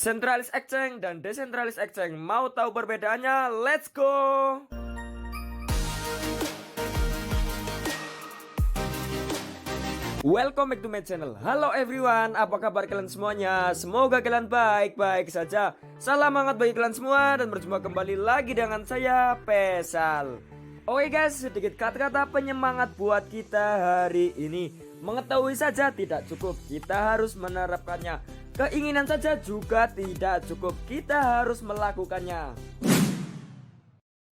Sentralis exchange dan desentralis exchange. Mau tahu perbedaannya? Let's go! Welcome back to my channel. Halo everyone, apa kabar kalian semuanya? Semoga kalian baik-baik saja. Salam hangat bagi kalian semua dan berjumpa kembali lagi dengan saya, Pesal. Oke guys, sedikit kata-kata penyemangat buat kita hari ini. Mengetahui saja tidak cukup, kita harus menerapkannya. Keinginan saja juga tidak cukup, kita harus melakukannya.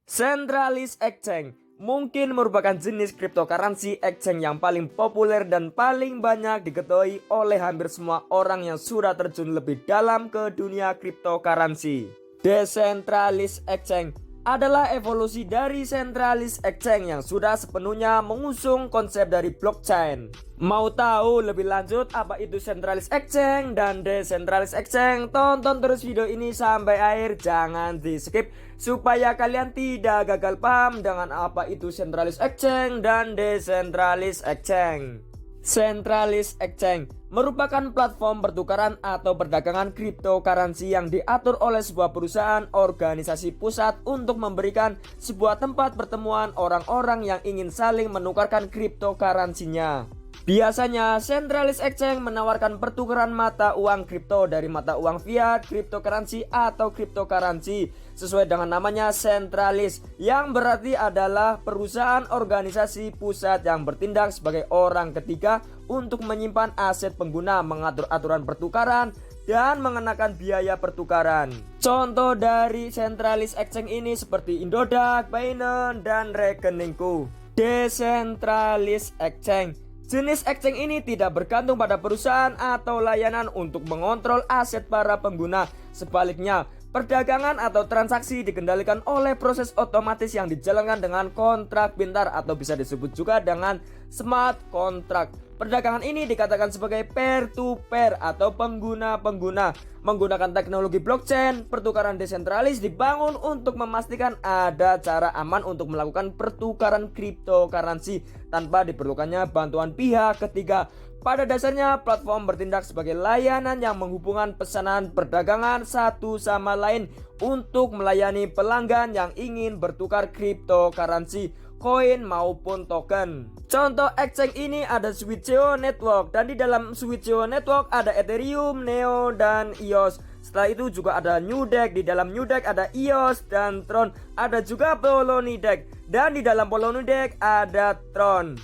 Centralized exchange mungkin merupakan jenis cryptocurrency exchange yang paling populer dan paling banyak diketahui oleh hampir semua orang yang sudah terjun lebih dalam ke dunia cryptocurrency. Decentralized exchange adalah evolusi dari centralized exchange yang sudah sepenuhnya mengusung konsep dari blockchain. Mau tahu lebih lanjut apa itu centralized exchange dan decentralized exchange? Tonton terus video ini sampai akhir, jangan di skip supaya kalian tidak gagal paham dengan apa itu centralized exchange dan decentralized exchange. Centralized exchange merupakan platform pertukaran atau perdagangan cryptocurrency yang diatur oleh sebuah perusahaan organisasi pusat untuk memberikan sebuah tempat pertemuan orang-orang yang ingin saling menukarkan cryptocurrency-nya. Biasanya, centralized exchange menawarkan pertukaran mata uang kripto dari mata uang fiat, cryptocurrency atau cryptocurrency sesuai dengan namanya centralized, yang berarti adalah perusahaan organisasi pusat yang bertindak sebagai orang ketiga untuk menyimpan aset pengguna, mengatur aturan pertukaran, dan mengenakan biaya pertukaran. Contoh dari centralized exchange ini seperti Indodax, Binance, dan rekeningku. Decentralized exchange, jenis exchange ini tidak bergantung pada perusahaan atau layanan untuk mengontrol aset para pengguna. Sebaliknya, perdagangan atau transaksi dikendalikan oleh proses otomatis yang dijalankan dengan kontrak pintar atau bisa disebut juga dengan smart contract. Perdagangan ini dikatakan sebagai peer-to-peer atau pengguna-pengguna. Menggunakan teknologi blockchain, pertukaran desentralis dibangun untuk memastikan ada cara aman untuk melakukan pertukaran cryptocurrency tanpa diperlukannya bantuan pihak ketiga. Pada dasarnya, platform bertindak sebagai layanan yang menghubungkan pesanan perdagangan satu sama lain untuk melayani pelanggan yang ingin bertukar cryptocurrency, koin maupun token. Contoh exchange ini ada Switch.io Network, dan di dalam Switch.io Network ada Ethereum, Neo, dan EOS. Setelah itu juga ada Nudex, di dalam Nudex ada EOS dan Tron. Ada juga Poloniedex, dan di dalam Poloniedex ada Tron.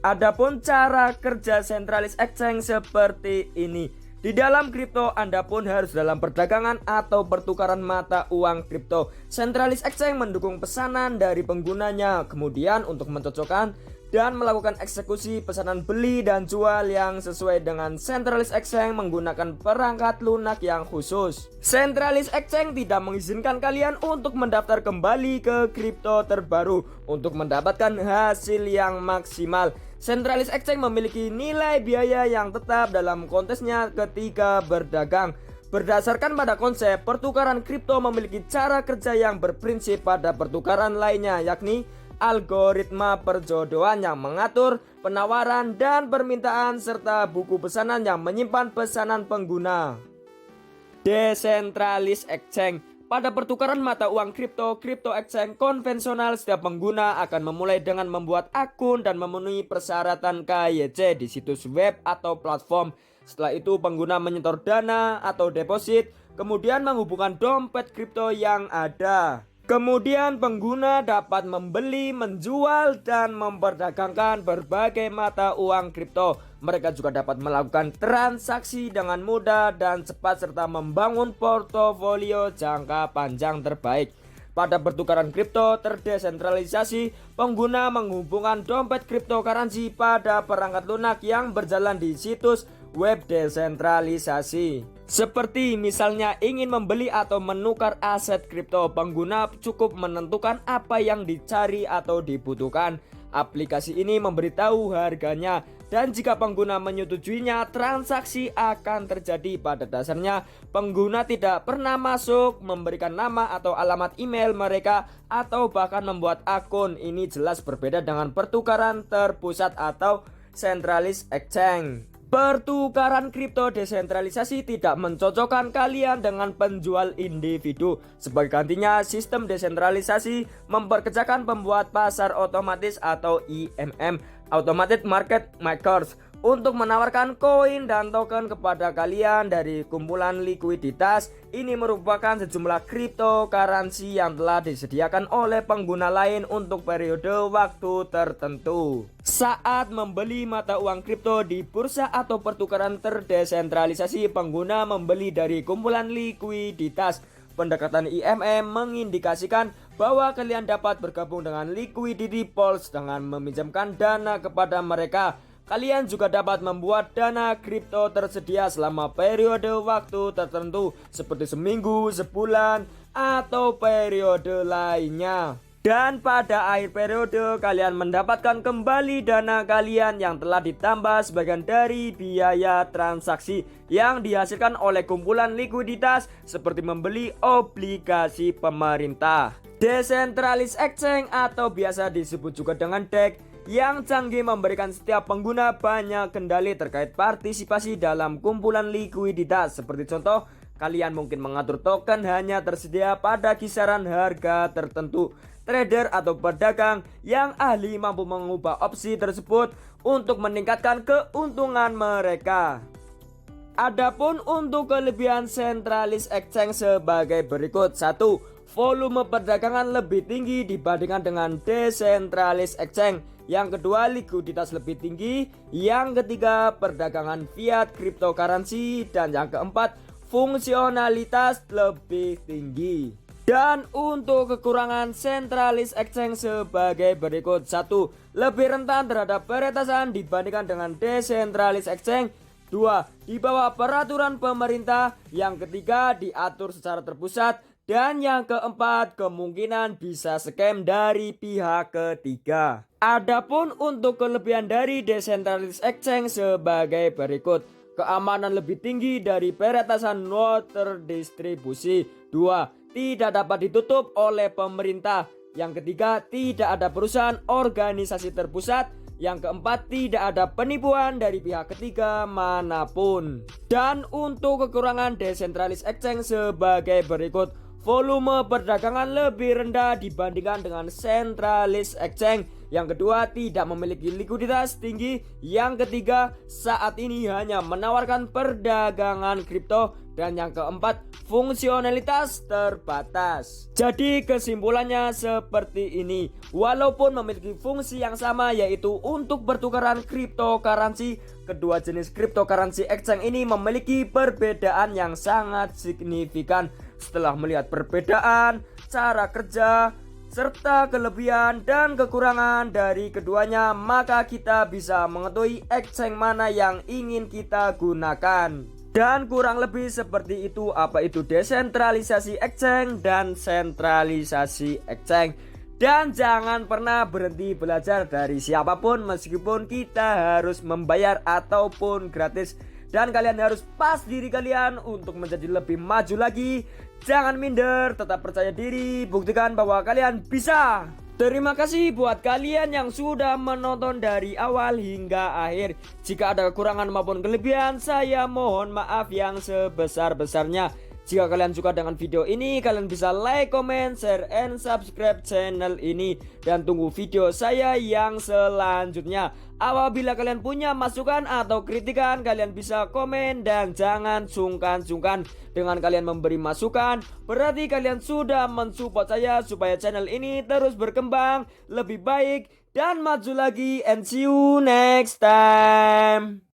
Adapun cara kerja centralized exchange seperti ini. Di dalam kripto, Anda pun harus dalam perdagangan atau pertukaran mata uang kripto. Centralized exchange mendukung pesanan dari penggunanya, kemudian untuk mencocokkan dan melakukan eksekusi pesanan beli dan jual yang sesuai dengan centralized exchange menggunakan perangkat lunak yang khusus. Centralized exchange tidak mengizinkan kalian untuk mendaftar kembali ke kripto terbaru untuk mendapatkan hasil yang maksimal. Centralized exchange memiliki nilai biaya yang tetap dalam konteksnya ketika berdagang. Berdasarkan pada konsep, pertukaran kripto memiliki cara kerja yang berprinsip pada pertukaran lainnya, yakni algoritma perjodohan yang mengatur penawaran dan permintaan serta buku pesanan yang menyimpan pesanan pengguna. Decentralized exchange. Pada pertukaran mata uang kripto, crypto exchange konvensional, setiap pengguna akan memulai dengan membuat akun dan memenuhi persyaratan KYC di situs web atau platform. Setelah itu pengguna menyetor dana atau deposit, kemudian menghubungkan dompet kripto yang ada. Kemudian pengguna dapat membeli, menjual, dan memperdagangkan berbagai mata uang kripto. Mereka juga dapat melakukan transaksi dengan mudah dan cepat serta membangun portofolio jangka panjang terbaik. Pada pertukaran kripto terdesentralisasi, pengguna menghubungkan dompet cryptocurrency pada perangkat lunak yang berjalan di situs web desentralisasi. Seperti misalnya ingin membeli atau menukar aset kripto, pengguna cukup menentukan apa yang dicari atau dibutuhkan. Aplikasi ini memberitahu harganya, dan jika pengguna menyetujuinya, transaksi akan terjadi. Pada dasarnya, pengguna tidak pernah masuk, memberikan nama atau alamat email mereka, atau bahkan membuat akun. Ini jelas berbeda dengan pertukaran terpusat atau centralized exchange. Pertukaran kripto desentralisasi tidak mencocokkan kalian dengan penjual individu. Sebagai gantinya, sistem desentralisasi memperkerjakan pembuat pasar otomatis atau IMM, Automated Market Makers, untuk menawarkan koin dan token kepada kalian dari kumpulan likuiditas. Ini merupakan sejumlah cryptocurrency yang telah disediakan oleh pengguna lain untuk periode waktu tertentu. Saat membeli mata uang kripto di bursa atau pertukaran terdesentralisasi, pengguna membeli dari kumpulan likuiditas. Pendekatan IMM mengindikasikan bahwa kalian dapat bergabung dengan liquidity pools dengan meminjamkan dana kepada mereka. Kalian juga dapat membuat dana kripto tersedia selama periode waktu tertentu seperti seminggu, sebulan, atau periode lainnya. Dan pada akhir periode kalian mendapatkan kembali dana kalian yang telah ditambah sebagian dari biaya transaksi yang dihasilkan oleh kumpulan likuiditas seperti membeli obligasi pemerintah. Decentralized Exchange atau biasa disebut juga dengan DEX yang canggih memberikan setiap pengguna banyak kendali terkait partisipasi dalam kumpulan likuiditas. Seperti contoh, kalian mungkin mengatur token hanya tersedia pada kisaran harga tertentu. Trader atau pedagang yang ahli mampu mengubah opsi tersebut untuk meningkatkan keuntungan mereka. Adapun untuk kelebihan centralized exchange sebagai berikut. 1. Volume perdagangan lebih tinggi dibandingkan dengan decentralized exchange. Yang kedua, likuiditas lebih tinggi. Yang ketiga, perdagangan fiat cryptocurrency. Dan yang keempat, fungsionalitas lebih tinggi. Dan untuk kekurangan centralized exchange sebagai berikut. 1. Lebih rentan terhadap peretasan dibandingkan dengan decentralized exchange. 2. Di bawah peraturan pemerintah. Yang ketiga, diatur secara terpusat. Dan yang keempat, kemungkinan bisa scam dari pihak ketiga. Adapun untuk kelebihan dari decentralized exchange sebagai berikut. Keamanan lebih tinggi dari peretasan not terdistribusi. 2. Tidak dapat ditutup oleh pemerintah. Yang ketiga, tidak ada perusahaan organisasi terpusat. Yang keempat, tidak ada penipuan dari pihak ketiga manapun. Dan untuk kekurangan decentralized exchange sebagai berikut. Volume perdagangan lebih rendah dibandingkan dengan centralized exchange. Yang kedua, tidak memiliki likuiditas tinggi. Yang ketiga, saat ini hanya menawarkan perdagangan kripto. Dan yang keempat, fungsionalitas terbatas. Jadi kesimpulannya seperti ini. Walaupun memiliki fungsi yang sama, yaitu untuk pertukaran cryptocurrency, kedua jenis cryptocurrency exchange ini memiliki perbedaan yang sangat signifikan. Setelah melihat perbedaan, cara kerja, serta kelebihan dan kekurangan dari keduanya, maka kita bisa mengetahui exchange mana yang ingin kita gunakan. Dan kurang lebih seperti itu apa itu desentralisasi exchange dan sentralisasi exchange. Dan jangan pernah berhenti belajar dari siapapun meskipun kita harus membayar ataupun gratis. Dan kalian harus pas diri kalian untuk menjadi lebih maju lagi. Jangan minder, tetap percaya diri, buktikan bahwa kalian bisa. Terima kasih buat kalian yang sudah menonton dari awal hingga akhir. Jika ada kekurangan maupun kelebihan, saya mohon maaf yang sebesar-besarnya. Jika kalian suka dengan video ini, kalian bisa like, comment, share, and subscribe channel ini. Dan tunggu video saya yang selanjutnya. Apabila kalian punya masukan atau kritikan, kalian bisa komen dan jangan sungkan-sungkan dengan kalian memberi masukan. Berarti kalian sudah mensupport saya supaya channel ini terus berkembang, lebih baik, dan maju lagi. And see you next time.